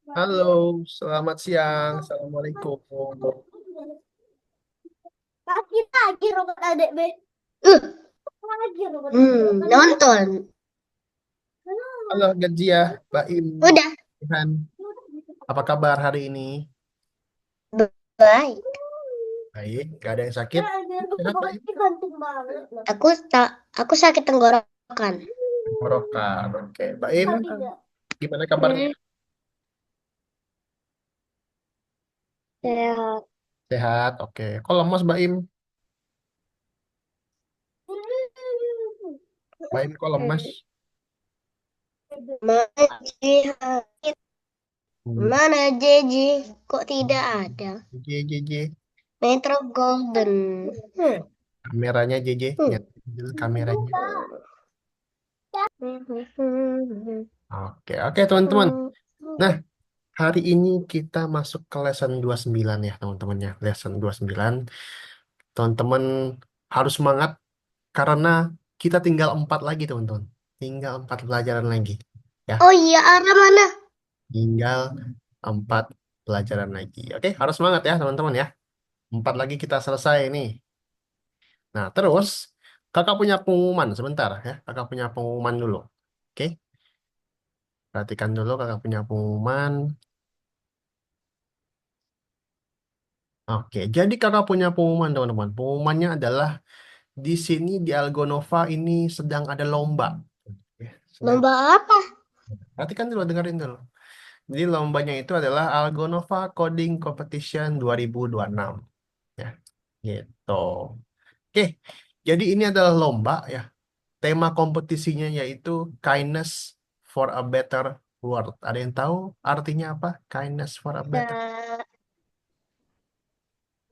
Halo, selamat siang. Assalamualaikum. Lagi robot adek be. Uh, Lagi robot adek. nonton. Halo, Gajia, Baim, Udah, Tuhan. Apa kabar hari ini? baik. Baik, gak ada yang sakit? Sehat, Baim? Ganteng banget loh. Aku sakit tenggorokan. Tenggorokan. Oke, Baim, gimana kabarnya? Hmm, sehat. Sehat. Oke. Kok lemas, Baim? Baim, kok lemas? Mana Ji? Hmm. Mana Jeji? Kok tidak ada? JJ. Metro Golden. Kameranya JJ. Hmm. Nyata dulu kameranya. Oke, oke, teman-teman. Nah, hari ini kita masuk ke lesson 29 ya, teman-teman ya. Lesson 29. Teman-teman harus semangat karena kita tinggal 4 lagi, teman-teman. Tinggal 4 pelajaran lagi. Ya, Oh iya, arah mana? tinggal 4 pelajaran lagi. Oke, harus semangat ya, teman-teman ya. 4 lagi kita selesai nih. Nah, terus kakak punya pengumuman sebentar ya. Kakak punya pengumuman dulu. Oke, perhatikan dulu kakak punya pengumuman. Oke, jadi kakak punya pengumuman, teman-teman. Pengumumannya adalah di sini di Algonova ini sedang ada lomba. Oke, sedang. Lomba apa? Perhatikan dulu, dengerin dulu. Jadi lombanya itu adalah Algonova Coding Competition 2026. Ya, gitu. Oke, jadi ini adalah lomba ya. Tema kompetisinya yaitu Kindness for a Better World. Ada yang tahu artinya apa? Kindness for a Better. Nah,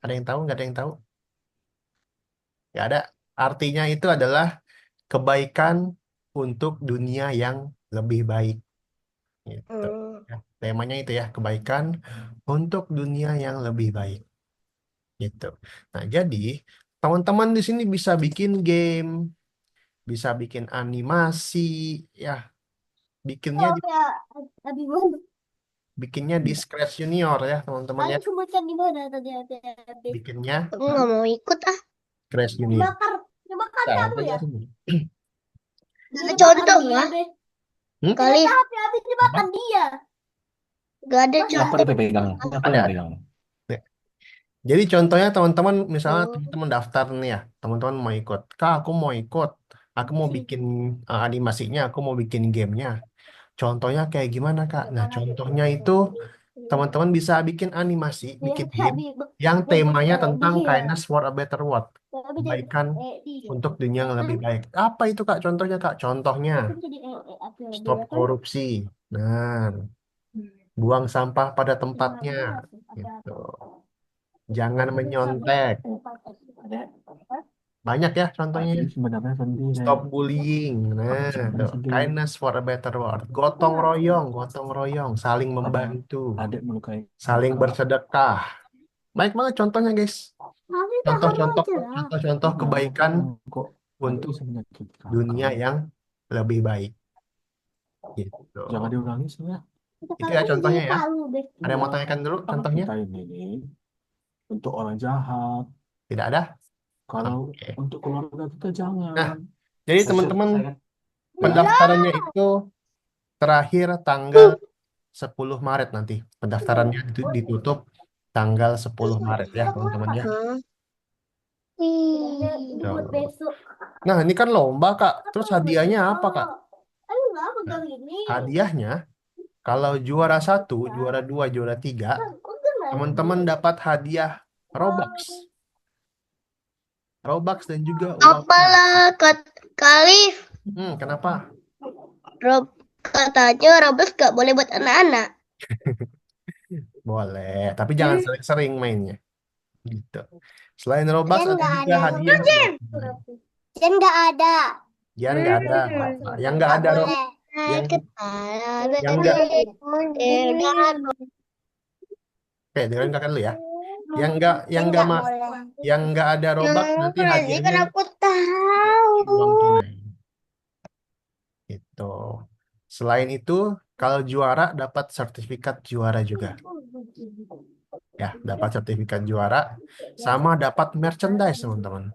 Ada yang tahu? Nggak ada yang tahu? Ya ada. Artinya itu adalah kebaikan untuk dunia yang lebih baik. Gitu. hmm, Ya, temanya itu ya, kebaikan untuk dunia yang lebih baik. Gitu. Nah, jadi teman-teman di sini bisa bikin game, bisa bikin animasi, ya, bikinnya Oh ya, Abi mana? bikinnya di Scratch Junior ya, teman-teman Tadi ya. sebutkan di mana tadi Abi? Bikinnya aku nggak mau ikut ah. Scratch Junior. Dibakar, dibakar Nah, kamu nanti ya? aja sini. Gak ada Dibakar contoh dia nggak? be. Hmm? Tidak Kali tapi Abi dimakan Apa? dia. gak ada Masa? Kenapa contoh. dipegang? Kenapa Ada. dipegang? Ya. Jadi contohnya teman-teman, misalnya Oh, teman-teman daftar nih ya, teman-teman mau ikut. Kak, aku mau ikut. Aku mau bikin animasinya, aku mau bikin gamenya. Contohnya kayak gimana, Kak? Nah, contohnya itu teman-teman bisa bikin animasi, Ya, bikin game Abi yang temanya tentang dia. kindness for a better world. Abi jadi Kebaikan dia. untuk dunia yang lebih baik. Apa itu, Kak? Contohnya, Kak? Contohnya, Abi jadi Abi stop dia kan. korupsi. Nah, buang sampah pada tempatnya. Gitu. Jangan menyontek. Banyak ya contohnya. Tadi sebenarnya sedih Stop saya. bullying. Aku Nah, sebenarnya tuh. sedih. Kindness for a better world. Gotong royong, gotong royong. Saling Karena membantu. adik melukai Saling kakak. bersedekah. Baik banget contohnya, guys. Abi paham Contoh-contoh aja lah. contoh-contoh Iya, kebaikan kok adik untuk bisa menyakiti dunia kakak. yang lebih baik gitu. Jangan diulangi sih ya. Itu Kalau ya ini jadi contohnya ya. palu be. Ada yang Iya, mau tanyakan dulu karena contohnya? kita ini untuk orang jahat. Tidak ada? Kalau Oke. untuk keluarga kita Nah, jangan. jadi Saya teman-teman saya pendaftarannya itu terakhir tanggal 10 Maret nanti. Pendaftarannya ditutup tanggal 10 Maret ya, teman-teman ya. hah? Ini buat Tuh. besok. Nah, ini kan lomba, Kak. Apa Terus yang buat hadiahnya apa, Kak? besok? Ayo nggak Nah, pegang ini. hadiahnya kalau juara satu, juara dua, juara tiga, Pegang lagi. teman-teman dapat hadiah Robux. Robux dan juga uang tunai. Apalah Kalif? Kenapa? Rob katanya Roblox gak boleh buat anak-anak. Boleh, tapi jangan Hmm? sering-sering mainnya. Gitu. Selain Robux Dan ada nggak juga ada. hadiah uang tunai. Dan nggak ada. Yang nggak ada, yang nggak Nggak ada Rob, boleh. yang Kepala yang nggak, oke, dengerin kakak dulu ya. Dan nggak boleh. Yang nggak ada Robux nanti sih kan hadiahnya aku tahu. uang tunai. Gitu. Selain itu Kalau juara dapat sertifikat juara juga. Ya, dapat sertifikat juara sama dapat merchandise, teman-teman.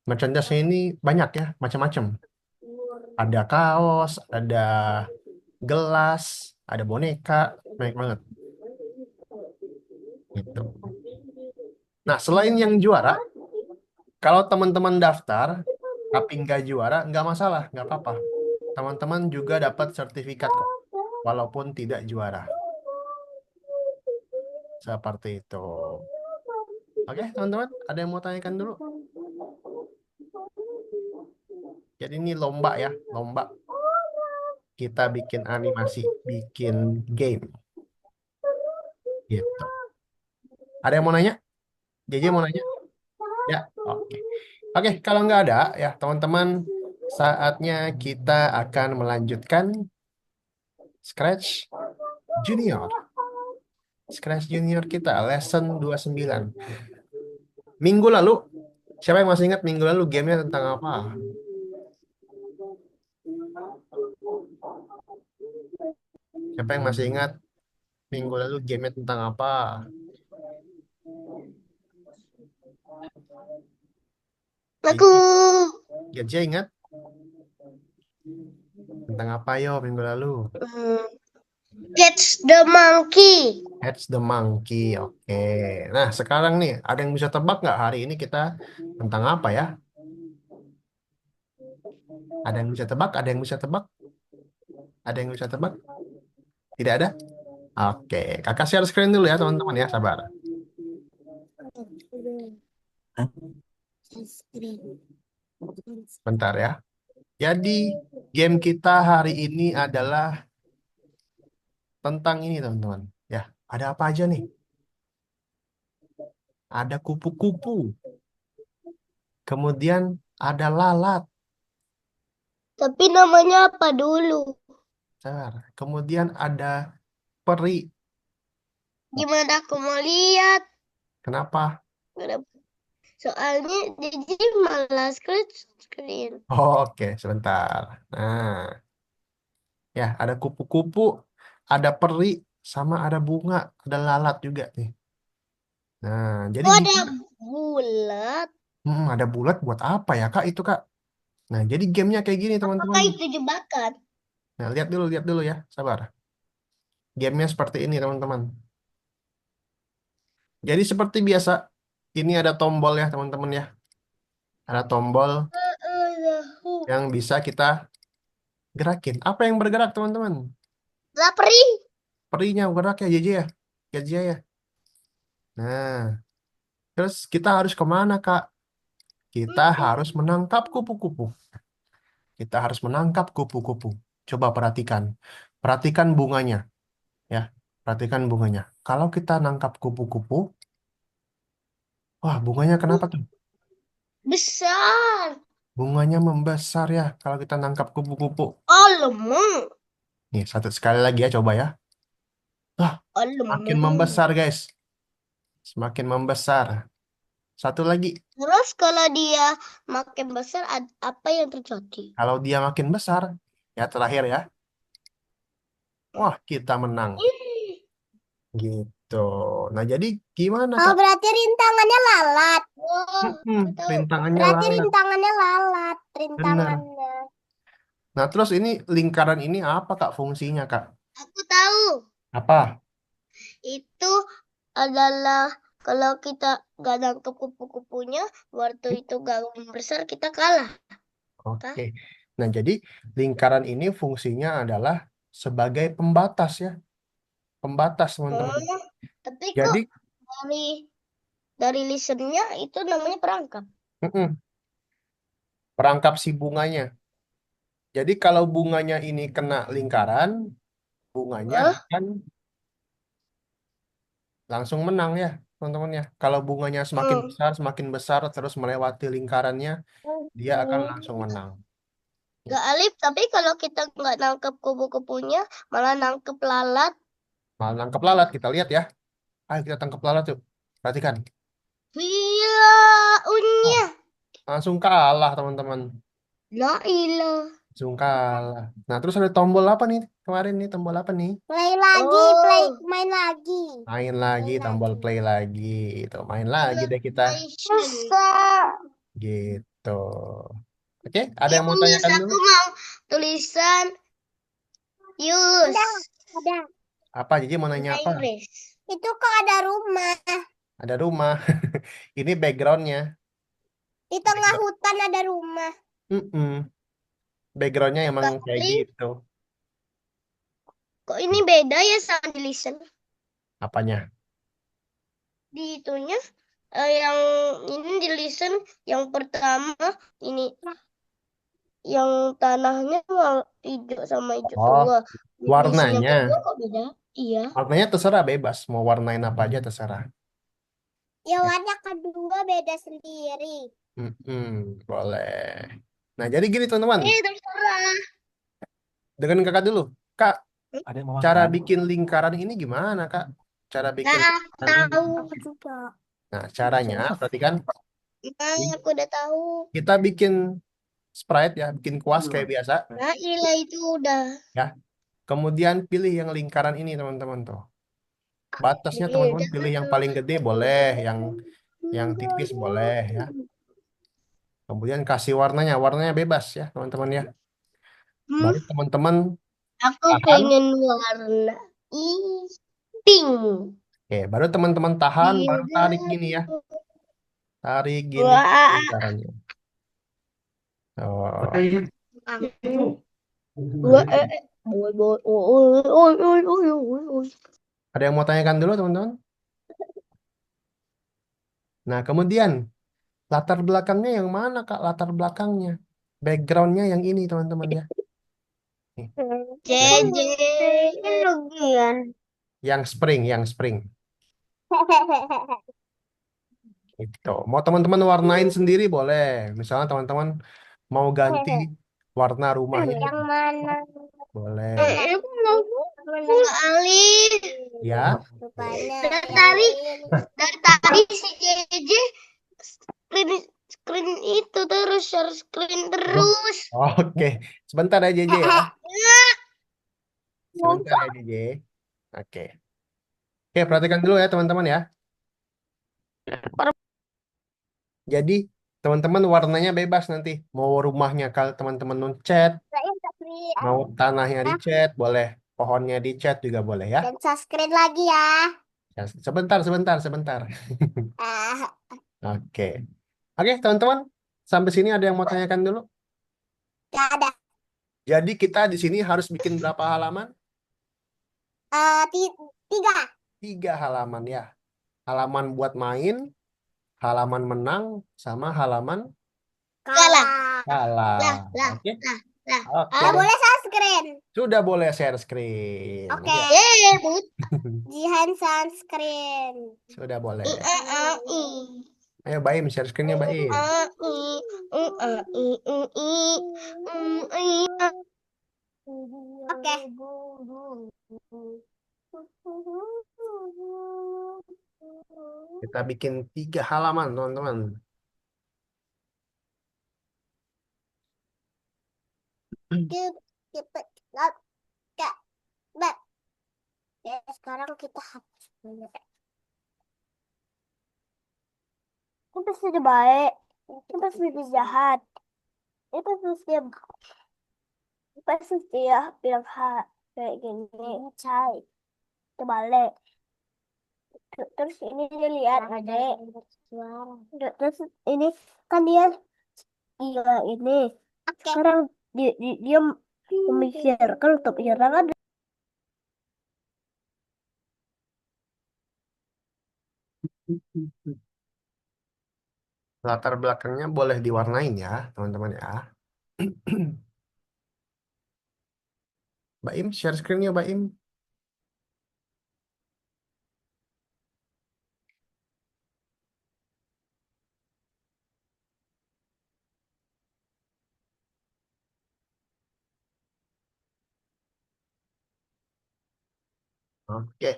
Merchandise ini banyak ya, macam-macam. Ada kaos, ada gelas, ada boneka, banyak banget gitu. Nah, selain yang juara, kalau teman-teman daftar tapi nggak juara, nggak masalah, nggak apa-apa. Teman-teman juga dapat sertifikat kok, walaupun tidak juara. Seperti itu. Oke, teman-teman, ada yang mau tanyakan dulu? Jadi ini lomba ya, lomba. Kita bikin animasi, bikin game, gitu. Ada yang mau nanya? JJ mau nanya? Ya, oke. Oke, kalau nggak ada ya teman-teman, saatnya kita akan melanjutkan Scratch Junior. Scratch Junior kita, lesson 29. Minggu lalu, siapa yang masih ingat minggu lalu gamenya tentang apa? Siapa yang masih ingat minggu lalu gamenya tentang apa? Aku JJ ingat tentang apa yo minggu lalu? catch the monkey. Catch the Monkey, oke. Nah, sekarang nih, ada yang bisa tebak nggak hari ini kita tentang apa ya? Ada yang bisa tebak? Ada yang bisa tebak? Ada yang bisa tebak? Tidak ada? Oke, kakak share screen dulu ya teman-teman ya, sabar. Bentar ya. Jadi, game kita hari ini adalah tentang ini teman-teman. Ya, ada apa aja nih? Ada kupu-kupu. Kemudian ada lalat. Tapi namanya apa dulu? Sabar. Kemudian ada peri. Gimana aku mau lihat? Kenapa? Soalnya jadi malas screen. Oke, sebentar. Nah, ya ada kupu-kupu, ada peri, sama ada bunga, ada lalat juga nih. Nah, jadi Oh, ada gimana? bulat. Ada bulat buat apa ya Kak itu Kak? Nah, jadi gamenya kayak gini teman-teman. Apakah itu jebakan? Nah, lihat dulu ya, sabar. Gamenya seperti ini teman-teman. Jadi seperti biasa, ini ada tombol ya teman-teman ya. Ada tombol yang bisa kita gerakin. Apa yang bergerak teman-teman? Lapri. Perinya bergerak ya, JJ ya. JJ ya. Nah, terus kita harus kemana Kak? Kita harus menangkap kupu-kupu. Kita harus menangkap kupu-kupu. Coba perhatikan. Perhatikan bunganya. Ya, perhatikan bunganya. Kalau kita nangkap kupu-kupu, wah bunganya kenapa tuh? Besar. Bunganya membesar ya kalau kita nangkap kupu-kupu. Oh, lemong. Nih, satu sekali lagi ya, coba ya. Wah, Oh, makin lemong. membesar guys. Semakin membesar. Satu lagi. Terus kalau dia makin besar, apa yang terjadi? Kalau dia makin besar, ya terakhir ya. Wah, kita menang. Gitu. Nah, jadi gimana Oh, Kak? berarti rintangannya lalat. Oh, tahu. Rintangannya Berarti lalat. rintangannya lalat. Benar. Rintangannya. Nah, terus ini lingkaran ini apa Kak fungsinya Kak? Aku tahu. Apa? Itu adalah kalau kita nggak nangkep kupu-kupunya, waktu itu gak besar, kita kalah. Oke. Nah, jadi lingkaran ini fungsinya adalah sebagai pembatas ya. Pembatas, teman-teman. Tapi kok Jadi, dari listennya itu namanya perangkap. perangkap si bunganya. Jadi, kalau bunganya ini kena lingkaran, bunganya akan langsung menang ya, teman-teman ya. Kalau bunganya semakin besar, terus melewati lingkarannya, dia akan langsung menang. Gak Alif, tapi kalau kita nggak nangkep kupu-kupunya, malah nangkep lalat. Malah nangkep lalat, kita lihat ya. Ayo kita tangkap lalat yuk. Perhatikan. Vila unya. Langsung kalah, teman-teman. La ilah. Ujung kalah. Nah, terus ada tombol apa nih? Kemarin nih tombol apa nih? Play lagi, Oh, main lagi. Main lagi, Main tombol lagi. play lagi. Itu main lagi deh kita. susah. Gitu. Oke, ada yang mau Yes, tanyakan dulu? aku mau tulisan Ada, use ada. Apa? Jadi mau nanya bahasa apa? Inggris. Itu kok ada rumah. Ada rumah. Ini backgroundnya. Di tengah Background. hutan ada rumah. Mm-mm. Backgroundnya emang kayak Kali, gitu. kok ini beda ya sama di listen? Apanya? Di itunya, yang ini di listen yang pertama ini yang tanahnya hijau sama hijau Oh, tua. Di listen yang warnanya. kedua kok beda? Iya. Warnanya terserah bebas. Mau warnain apa aja terserah. Ya warna kedua beda sendiri. Boleh. Nah, jadi gini teman-teman. Terserah. Dengan kakak dulu. Kak, Ada yang mau cara makan? bikin lingkaran ini gimana, Kak? Cara bikin Nah, lingkaran ini. tahu. Aku juga. Nah, caranya berarti kan Nah, aku udah tahu. kita bikin sprite ya, bikin kuas kayak biasa Nah, iya itu udah. ya. Kemudian pilih yang lingkaran ini teman-teman tuh. Batasnya teman-teman pilih yang paling gede boleh, yang tipis boleh ya. Kemudian kasih warnanya, warnanya bebas ya teman-teman ya. Hmm, Baru teman-teman aku tahan. pengen warna pink. Oke, baru teman-teman tahan, baru tarik Biru. gini ya. Tarik gini Wah, lingkarannya. Oh, wah, boy, boy, oi, oi, oi, oi, oi, oi. ada yang mau tanyakan dulu teman-teman? Nah, kemudian latar belakangnya yang mana Kak? Latar belakangnya. Backgroundnya yang ini teman-teman ya. Nih, yang, JJ Logian. yang spring. Itu. Mau teman-teman warnain sendiri boleh. Misalnya teman-teman mau ganti warna rumahnya Yang mana? boleh. Aku mau alih. Ya, Rupanya Dari yang tadi, ini. dari tadi si JJ screen screen itu terus share screen terus. oke. Sebentar ya JJ ya. Sebentar ya JJ. Oke. Oke, perhatikan dulu ya teman-teman ya. Jadi teman-teman warnanya bebas nanti. Mau rumahnya kalau teman-teman cat, Saya tapi mau tanahnya dicat, boleh. Pohonnya dicat juga boleh ya. dan subscribe lagi ya. Ya, sebentar. Ah, Oke. Oke, teman-teman. Sampai sini ada yang mau tanyakan dulu? gak ada. Jadi kita di sini harus bikin berapa halaman? Tiga. 3 halaman ya. Halaman buat main, halaman menang, sama halaman Kalah. kalah. Lah, lah, Oke. lah, lah. Oke Gak deh. boleh subscribe. Sudah boleh share screen. Oke. Ya, But. Jihan sunscreen. sudah boleh. I. Ayo Baim, share screennya Baim. Oke. Kita bikin 3 halaman, teman-teman. Kita ya, sekarang kita hapus dulu. Ini pasti dia baik. Ini pasti dia jahat. Ini pasti dia bilang kayak gini. Cai. Terbalik. Terus ini dia lihat adek. Terus ini kan dia gila ini. Sekarang dia memikirkan untuk menyerang ada. Latar belakangnya boleh diwarnain ya, teman-teman ya. Baim, share screennya Baim. Oke.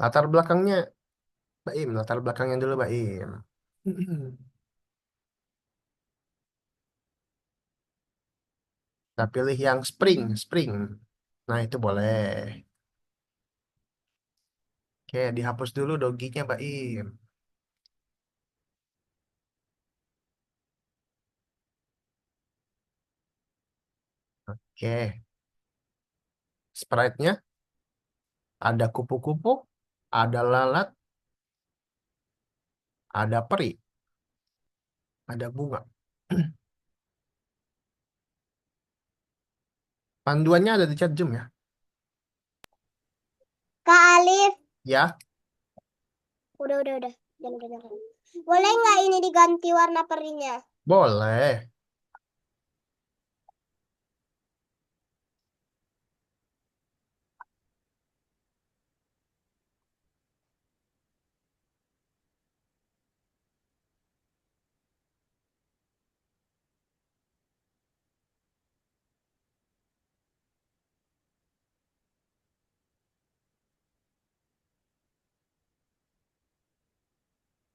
Latar belakangnya Baim, latar belakangnya dulu Baim. Kita pilih yang spring. Nah, itu boleh. Oke, dihapus dulu doginya, Mbak Im. Oke, sprite-nya ada kupu-kupu, ada lalat, ada peri, ada bunga. Panduannya ada di chat Zoom ya. Kak Alif, Ya, udah. Jangan. Boleh nggak ini diganti warna perinya? boleh.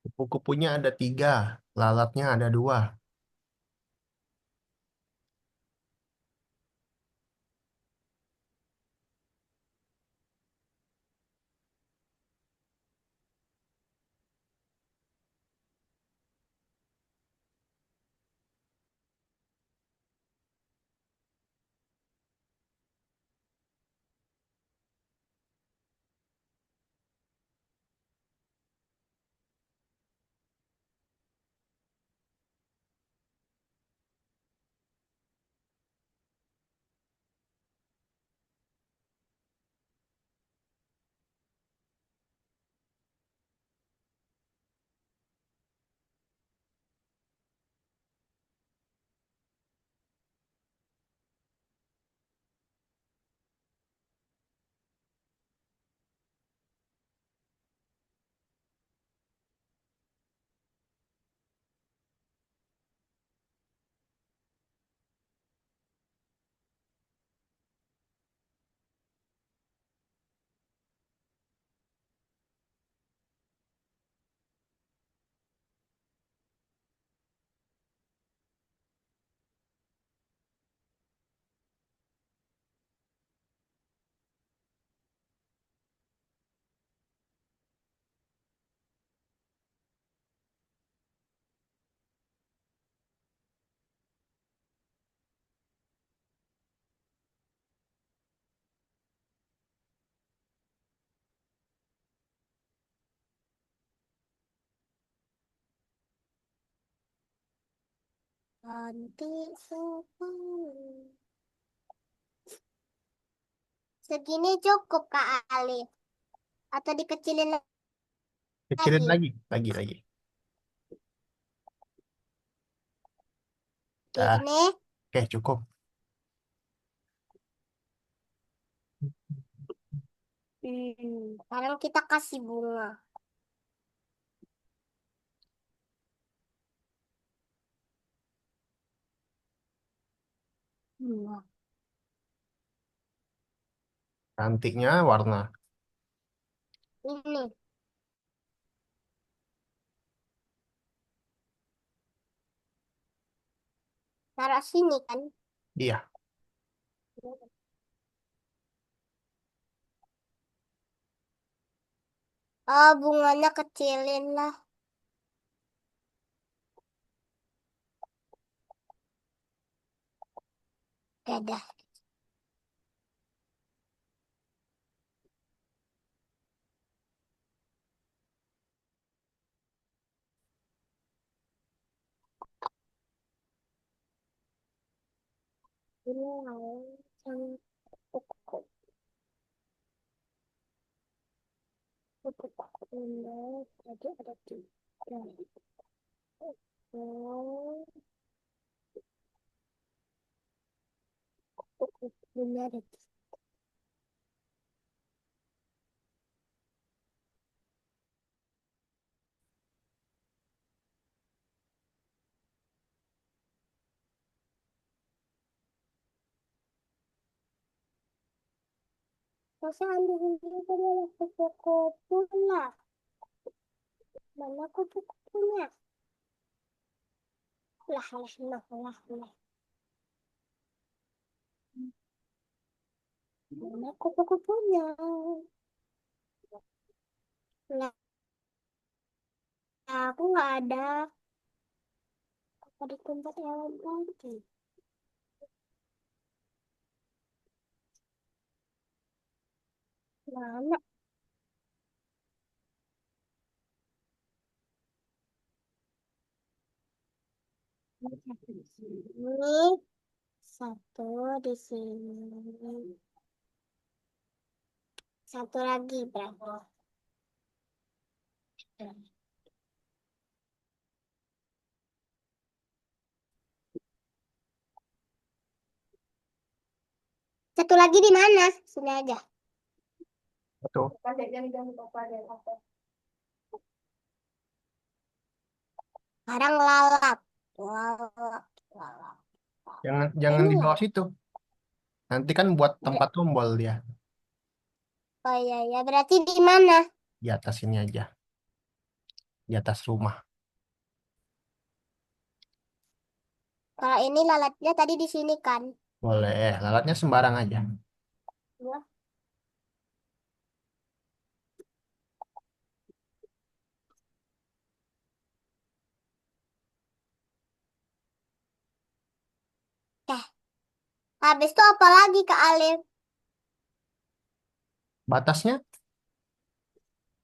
Kupu-kupunya ada 3, lalatnya ada 2. Ganti sepuluh. Segini cukup Kak Alif. Atau dikecilin Kecilin lagi? lagi. Dah, Gini. oke cukup. Sekarang kita kasih bunga. Bunga. Cantiknya warna. Ini. Taruh sini kan. Iya, Oh, bunganya kecilin lah. Dadah. Ini mau kuku. Kuku ini jadi ada 3. Oh, kuku ini ada 3. Masa ambil ini adalah kupu-kupunya. Mana kupu-kupunya? Lah. Mana kupu-kupunya? Nah, aku nggak ada. Apa di tempat hewan lagi? Mana? Satu di sini, satu di sini, satu lagi berapa? Satu lagi di mana? Sini aja. Betul. Sekarang lalap. Lalap. Lalap. Jangan Ini di ya? bawah situ. Nanti kan buat tempat tombol dia. Oh iya ya, berarti di mana? Di atas ini aja. Di atas rumah. Kalau ini lalatnya tadi di sini kan? Boleh. Lalatnya sembarang aja. Ya. Eh, habis itu apa lagi Kak Alif? Batasnya,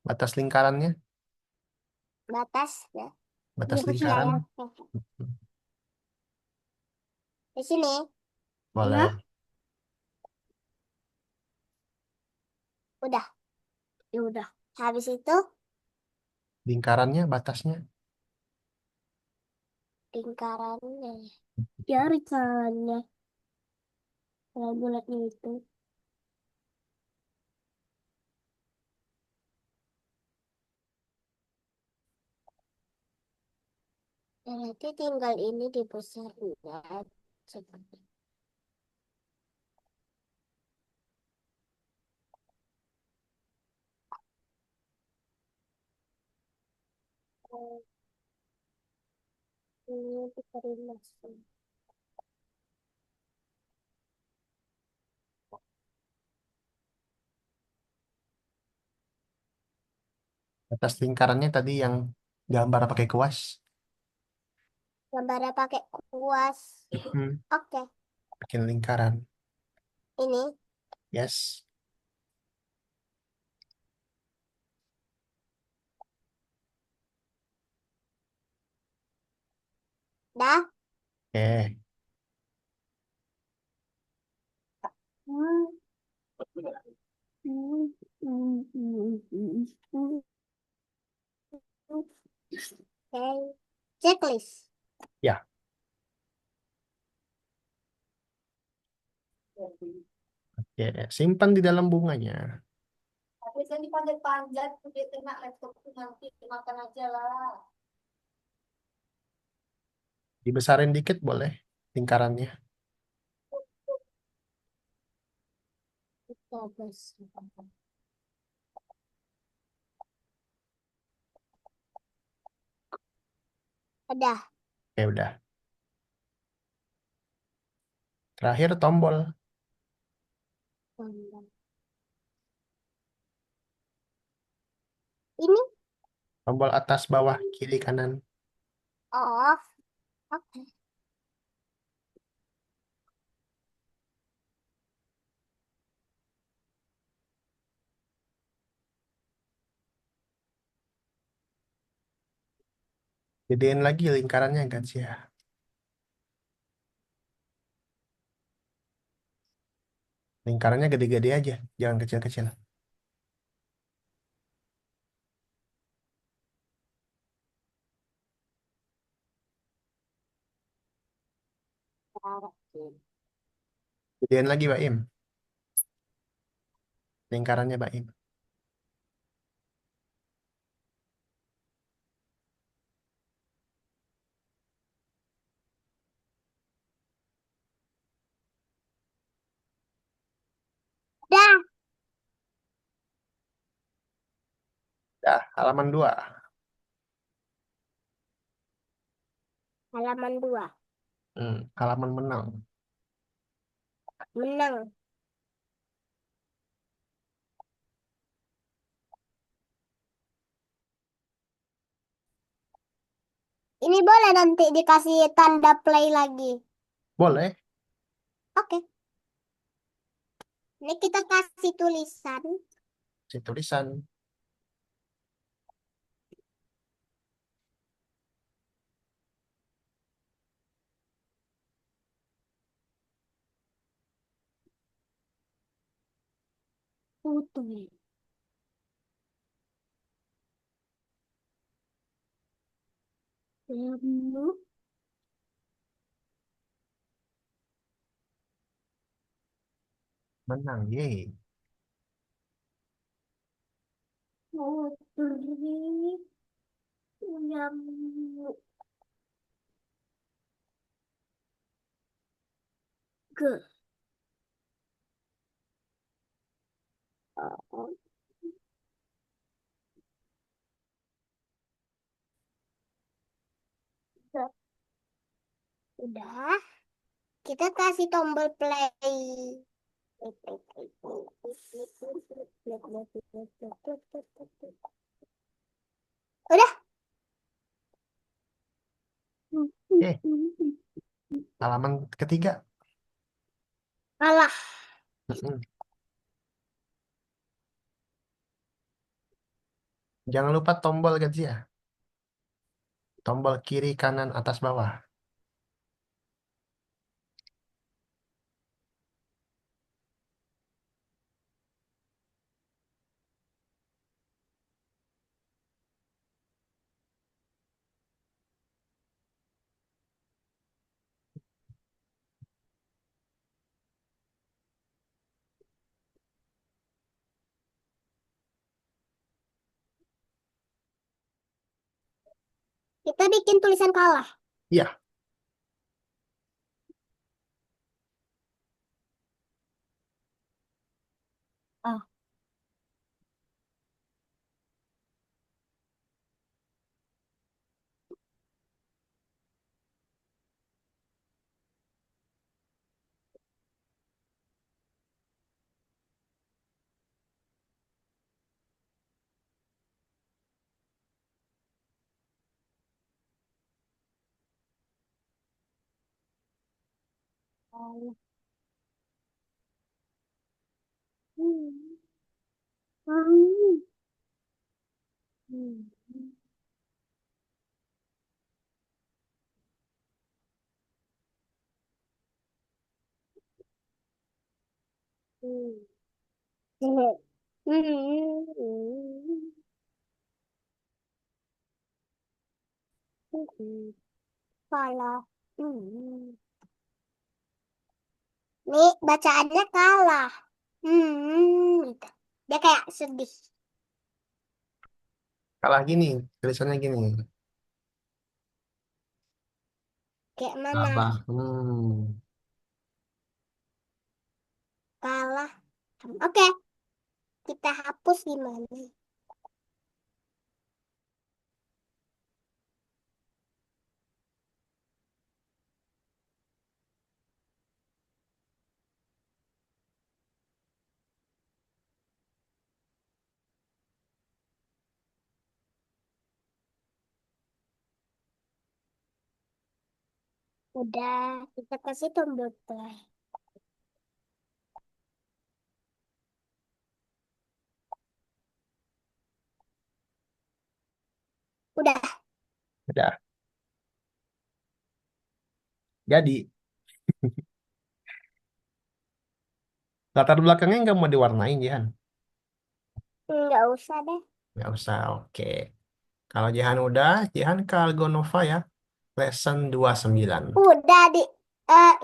batas lingkarannya, Batas ya. batas Iya lingkaran. ya. Di sini. Boleh. Udah. Ya udah. Habis itu Lingkarannya, batasnya. lingkarannya. Ya lingkarannya. Kalau bulatnya itu. Nanti tinggal ini dibesarin aja. Ini dimasuk. Batas lingkarannya tadi yang gambar pakai kuas. Gambarnya pakai kuas. Hmm, Oke. bikin lingkaran. Ini. Yes. Dah. Oke. Hmm. Hmm. Hmm. Hmm. Hmm. Hmm. Oke. Checklist. Ya. Oke. Simpan di dalam bunganya. Tapi saya dipanjat-panjat, dia kena laptop nanti makan aja lah. Dibesarin dikit boleh lingkarannya. Bagus. Udah. Oke, udah. Terakhir tombol. Ini Tombol atas, bawah, kiri, kanan. off. Oke. Gedein lagi lingkarannya, guys ya. Lingkarannya gede-gede aja, jangan kecil-kecil. Gedein lagi, Mbak Im. Lingkarannya, Mbak Im. Dah. Dah, halaman 2. Halaman 2. Halaman menang. Menang. Ini boleh nanti dikasih tanda play lagi. Boleh. Oke. Ini kita kasih tulisan. Si tulisan. Putih. Lalu Menang, yeay. putih. Nyamuk. Ke. Udah. Kita kasih tombol play. Udah. Eh, halaman ketiga. Kalah. Mm-mm. Jangan lupa tombol Gadzia. Tombol kiri, kanan, atas, bawah. Kita bikin tulisan kalah. Iya, Oh. Hmm. Hmm. Hmm. Hmm. Kalah. Nih bacaannya kalah. Gitu. Dia kayak sedih. kalah gini. Tulisannya gini. Kayak mana? Abah. Kalah. Oke, kita hapus gimana? Udah, kita kasih tombol play. Udah. Udah. Jadi, latar belakangnya nggak mau diwarnain, Jihan. Nggak usah deh. Nggak usah, oke. Kalau Jihan udah, Jihan ke Algonova ya. Lesson 29. Udah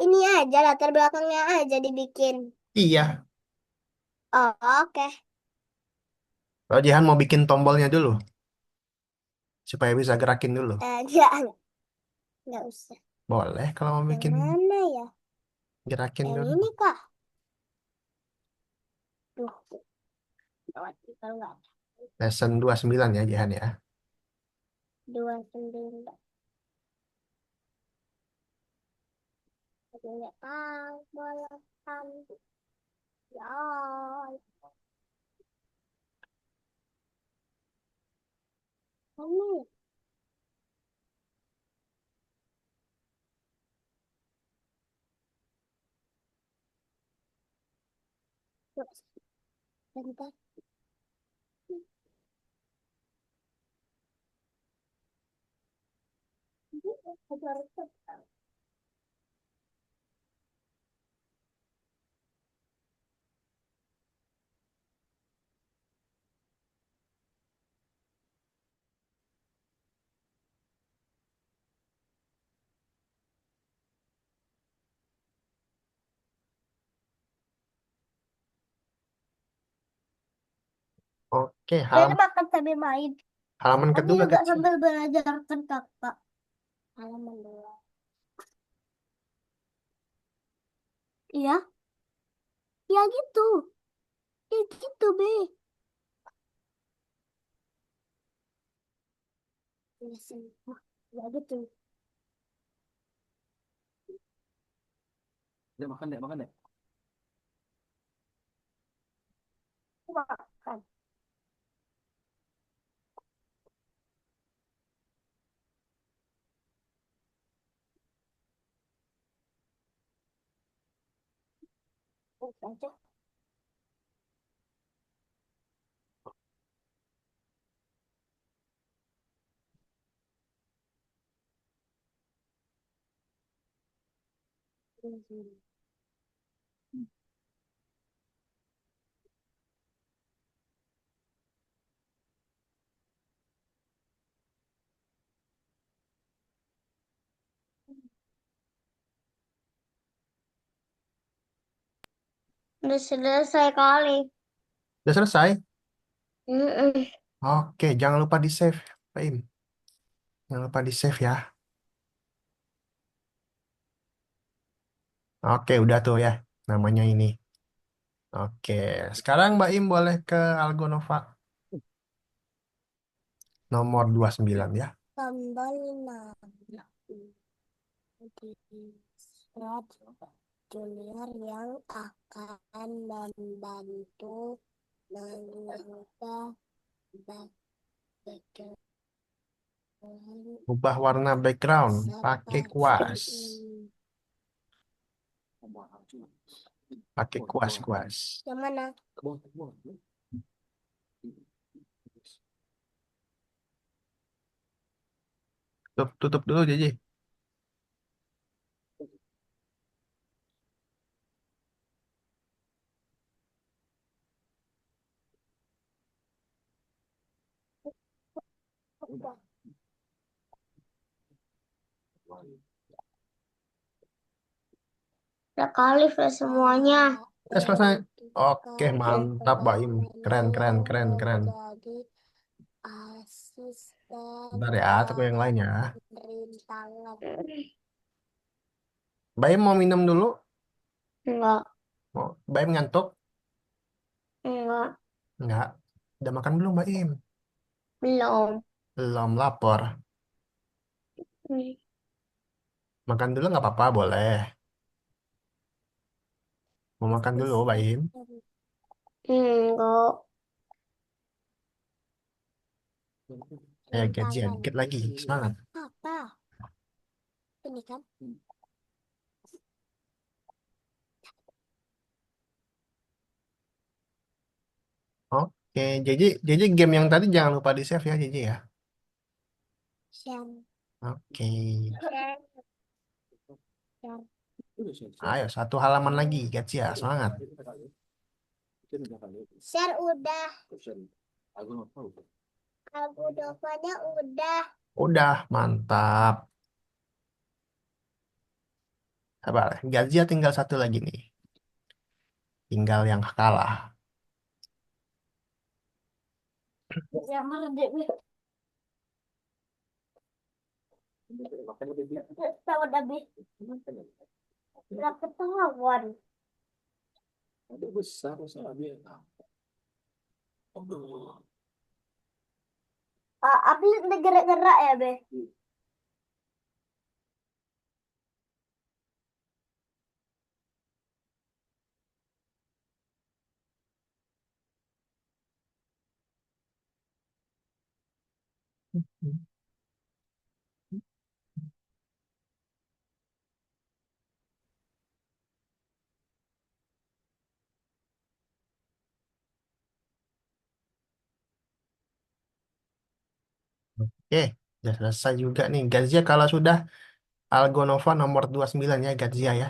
ini aja latar belakangnya aja dibikin. Iya, Oh, oke. kalau Jihan mau bikin tombolnya dulu. Supaya bisa gerakin dulu. Nggak usah. Boleh kalau mau Yang bikin mana ya? gerakin Yang dulu. ini kah? Duh, lewat kalau nggak ada. Lesson 29 ya, Jihan ya. 29. Aku nggak tahu balapan. Ya, ini Bentar. Oke, Jadi makan sambil main. halaman Tapi kedua juga kecil. sambil belajar kan kakak. Halaman 2. Iya, iya gitu. Iya gitu, Be. Iya sih. Ya gitu. Dek, makan dek, makan dek. Makan. Aja. Udah selesai kali. Udah selesai? Mm-mm. Oke, jangan lupa di save, Pak Im. Jangan lupa di save ya. Oke, udah tuh ya namanya ini. Oke, sekarang Mbak Im boleh ke Algonova nomor 29 ya. Tambal 6. Surat junior yang akan membantu mengubah background Ubah warna background pakai kuas. seperti Pakai kuas-kuas. yang mana? Ke bawah, ke bawah. Tutup dulu, Jadi. Udah kali udah semuanya. Udah selesai. Oke, mantap, Mbak Im. Keren, keren, keren, keren. Jadi asisten Bentar ya, tunggu yang lain ya. pemerintahan. Mbak Im mau minum dulu? Enggak, Mbak Im ngantuk? enggak, Enggak. Udah makan belum, Mbak Im? belum. Belum lapor. Hmm, Makan dulu nggak apa-apa, boleh. Mau makan dulu, Mbak Im? Enggak. Ayo, gajian. Dikit lagi. Semangat. Apa? Ini kan? Oke, jadi game yang tadi jangan lupa di save ya, Jadi ya. Siang. Oke. Siang. Udah selesai. Ayo, satu halaman lagi, ya. Semangat. Share udah. Aku nggak tahu. Aku dopanya udah. Udah, mantap. Sabar, Gazia tinggal satu lagi nih. Tinggal yang kalah. Ya mana dek? Makan udah bilang. Tahu udah bi. Udah ketahuan. Ada besar masa dia. Aduh. Abi udah gerak-gerak ya be. Oke, udah selesai juga nih. Gazia kalau sudah Algonova nomor 29 ya Gazia ya.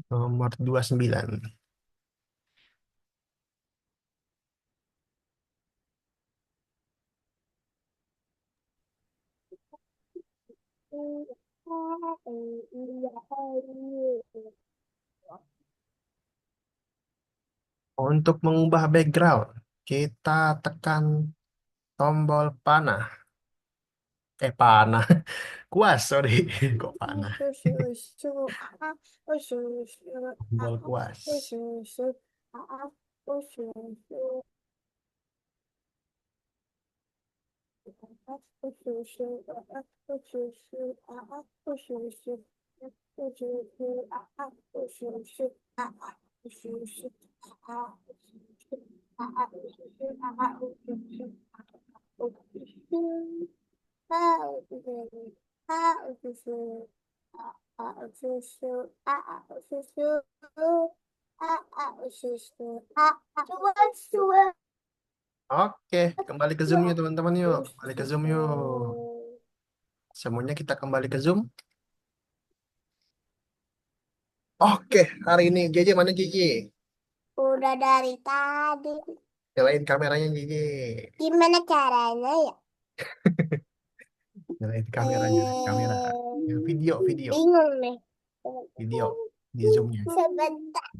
Nomor 29. Untuk mengubah background, kita tekan tombol panah. Panah. Kuas, sorry. Kok panah? Tombol kuas. Oke, kembali ke Zoom yuk teman-teman yuk. Kembali ke Zoom yuk. Semuanya kita kembali ke Zoom. Oke, hari ini JJ mana JJ? Udah dari tadi. Nyalain kameranya JJ. Gimana caranya ya? Nyalain kameranya, kamera. Ya, video, video, Bingung nih. video di Zoom-nya. Sebentar.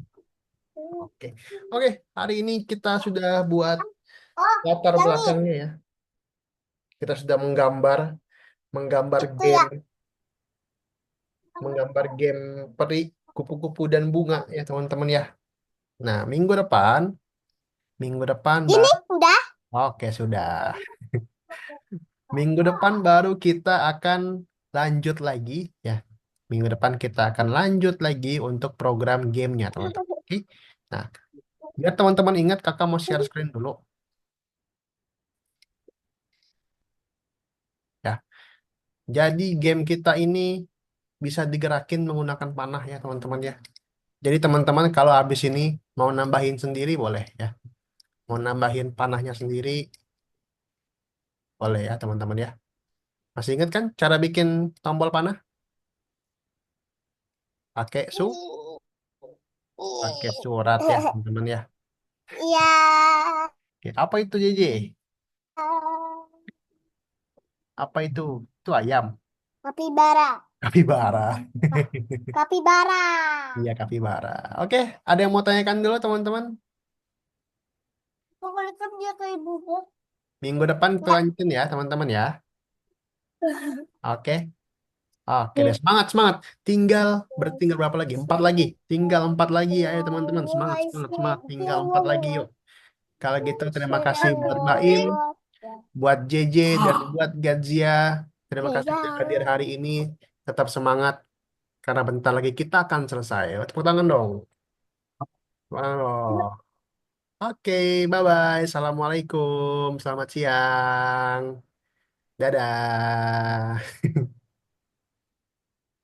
Oke, oke. Hari ini kita sudah buat Oh, latar yang belakangnya ya. Kita sudah menggambar itu ya. game peri, kupu-kupu dan bunga ya teman-teman ya. Nah, minggu depan Ini udah. oke sudah. Minggu depan baru kita akan lanjut lagi ya. Minggu depan kita akan lanjut lagi untuk program gamenya teman-teman. Oke. Nah, biar teman-teman ingat kakak mau share screen dulu ya. Jadi game kita ini bisa digerakin menggunakan panah ya teman-teman ya. Jadi teman-teman kalau habis ini mau nambahin sendiri boleh ya. Mau nambahin panahnya sendiri boleh ya teman-teman ya. Masih ingat kan cara bikin tombol panah? Pakai pakai surat ya teman-teman ya. Iya. Oke, apa itu JJ? Apa itu? Itu ayam. Kapibara. Kapibara. Kapibara. Iya kapibara. Oke, ada yang mau tanyakan dulu teman-teman? Pokoknya kan dia ke ibuku. Minggu depan kita Enggak. lanjutin ya teman-teman ya. Oke. Oke deh, semangat semangat. Tinggal berapa lagi? 4 lagi. Tinggal 4 lagi. Ayo teman-teman, semangat semangat semangat. Tinggal 4 lagi yuk. Kalau gitu terima kasih buat Baim, buat JJ dan buat Gadzia. Terima kasih Iya. sudah hadir hari ini. Tetap semangat karena bentar lagi kita akan selesai. Tepuk tangan dong. Tepuk tangan dong. Oke, bye-bye. Assalamualaikum. Selamat siang. Dadah.